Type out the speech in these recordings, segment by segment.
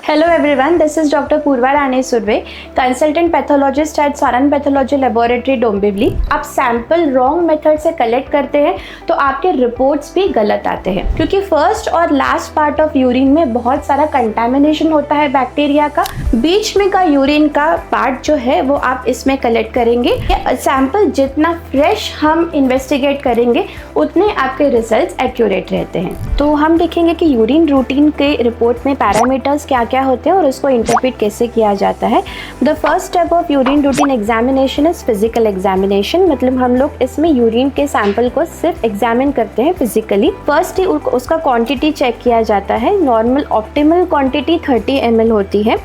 Hello everyone, this is Dr. Purva Rane Surve, consultant pathologist at Saran pathology laboratory Dombivli. आप sample wrong method से collect करते हैं तो आपके रिपोर्ट्स भी गलत आते हैं, क्योंकि फर्स्ट और लास्ट पार्ट ऑफ यूरिन में बहुत सारा कंटामिनेशन होता है बैक्टीरिया का। बीच में का यूरिन का पार्ट जो है वो आप इसमें कलेक्ट करेंगे। सैंपल जितना फ्रेश हम इन्वेस्टिगेट करेंगे उतने आपके रिजल्ट्स एक्यूरेट रहते हैं। तो हम देखेंगे कि यूरिन रूटीन के रिपोर्ट में पैरामीटर्स क्या क्या होते हैं और उसको इंटरप्रेट कैसे किया जाता है। The first step of urine routine examination is physical examination. मतलब हम लोग इसमें यूरिन के सैंपल को सिर्फ एग्जामिन करते हैं फिजिकली। फर्स्ट ही उसका क्वांटिटी चेक किया जाता है। नॉर्मल ऑप्टिमल क्वांटिटी 30 ml होती है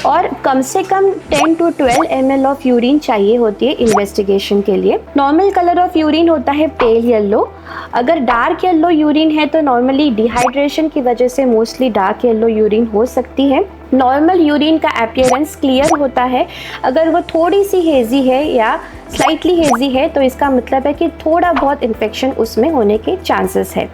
और कम से कम 10 to 12 ml ऑफ यूरिन चाहिए होती है इन्वेस्टिगेशन के लिए। नॉर्मल कलर ऑफ यूरिन होता है पेल येलो। अगर डार्क येलो यूरिन है तो नॉर्मली डिहाइड्रेशन की वजह से मोस्टली डार्क येलो यूरिन हो सकती है। नॉर्मल यूरिन का अपीयरेंस क्लियर होता है। अगर वो थोड़ी सी हेजी है या स्लाइटली हेजी है तो इसका मतलब है कि थोड़ा बहुत इन्फेक्शन उसमें होने के चांसेस है।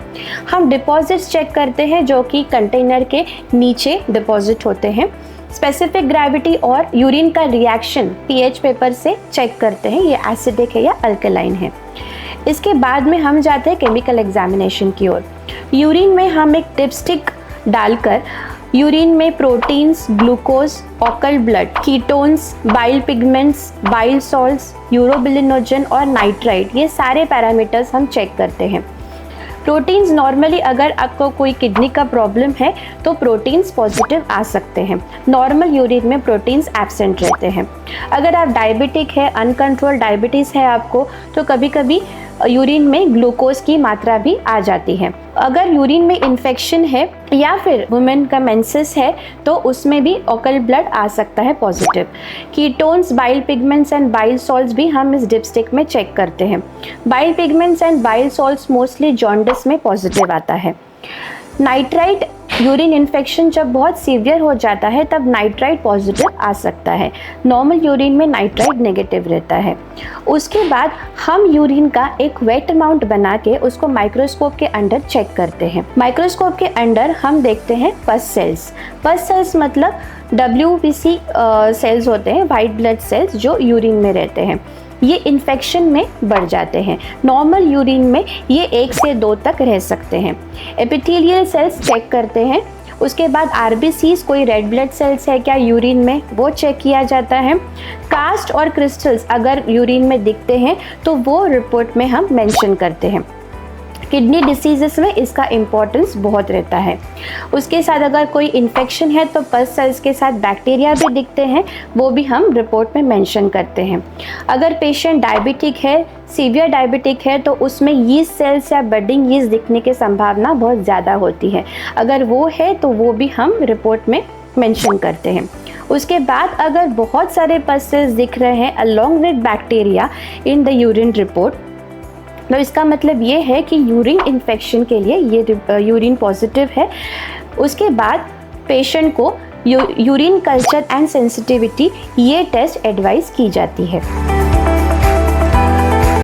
हम डिपॉजिट्स चेक करते हैं जो कि कंटेनर के नीचे डिपॉजिट होते हैं। स्पेसिफिक ग्रेविटी और यूरिन का रिएक्शन पीएच पेपर से चेक करते हैं, ये एसिडिक है या अल्कलाइन है। इसके बाद में हम जाते हैं केमिकल एग्जामिनेशन की ओर। यूरिन में हम एक डिपस्टिक डालकर यूरिन में proteins, glucose, occult blood, ketones, bile pigments, bile salts, urobilinogen और नाइट्राइट, ये सारे पैरामीटर्स हम चेक करते हैं। प्रोटीन्स नॉर्मली अगर आपको कोई किडनी का प्रॉब्लम है तो प्रोटीन्स पॉजिटिव आ सकते हैं। नॉर्मल यूरिन में प्रोटीन्स एब्सेंट रहते हैं। अगर आप डायबिटिक है, अनकंट्रोल डायबिटीज़ है आपको, तो कभी कभी यूरिन में ग्लूकोज की मात्रा भी आ जाती है। अगर यूरिन में इन्फेक्शन है या फिर वुमेन का मेंसेस है तो उसमें भी ऑकल ब्लड आ सकता है positive. Ketones, bile pigments and bile salts भी हम इस डिपस्टिक में चेक करते हैं। Bile pigments and bile salts mostly jaundice में पॉजिटिव आता है। नाइट्राइट यूरिन इन्फेक्शन जब बहुत सीवियर हो जाता है तब नाइट्राइट पॉजिटिव आ सकता है। नॉर्मल यूरिन में नाइट्राइट नेगेटिव रहता है। उसके बाद हम यूरिन का एक वेट अमाउंट बना के उसको माइक्रोस्कोप के अंडर चेक करते हैं। माइक्रोस्कोप के अंडर हम देखते हैं पस सेल्स। पस सेल्स मतलब WBC सेल्स होते हैं, वाइट ब्लड सेल्स, जो यूरिन में रहते हैं। ये इन्फेक्शन में बढ़ जाते हैं। नॉर्मल यूरिन में ये 1 से 2 तक रह सकते हैं। एपिथेलियल सेल्स चेक करते हैं। उसके बाद RBCs, कोई रेड ब्लड सेल्स है क्या यूरिन में, वो चेक किया जाता है। कास्ट और क्रिस्टल्स अगर यूरिन में दिखते हैं तो वो रिपोर्ट में हम मेंशन करते हैं। किडनी डिसीजेस में इसका इम्पोर्टेंस बहुत रहता है। उसके साथ अगर कोई इन्फेक्शन है तो पस सेल्स के साथ बैक्टीरिया भी दिखते हैं, वो भी हम रिपोर्ट में मेंशन करते हैं। अगर पेशेंट डायबिटिक है, सीवियर डायबिटिक है, तो उसमें यीस्ट सेल्स या बडिंग यीस्ट दिखने की संभावना बहुत ज़्यादा होती है। अगर वो है तो वो भी हम रिपोर्ट में मेंशन करते हैं। उसके बाद अगर बहुत सारे पस सेल्स दिख रहे हैं along with bacteria in the urine report, तो इसका मतलब ये है कि यूरिन इन्फेक्शन के लिए ये यूरिन पॉजिटिव है। उसके बाद पेशेंट को यूरिन कल्चर एंड सेंसिटिविटी, ये टेस्ट एडवाइस की जाती है।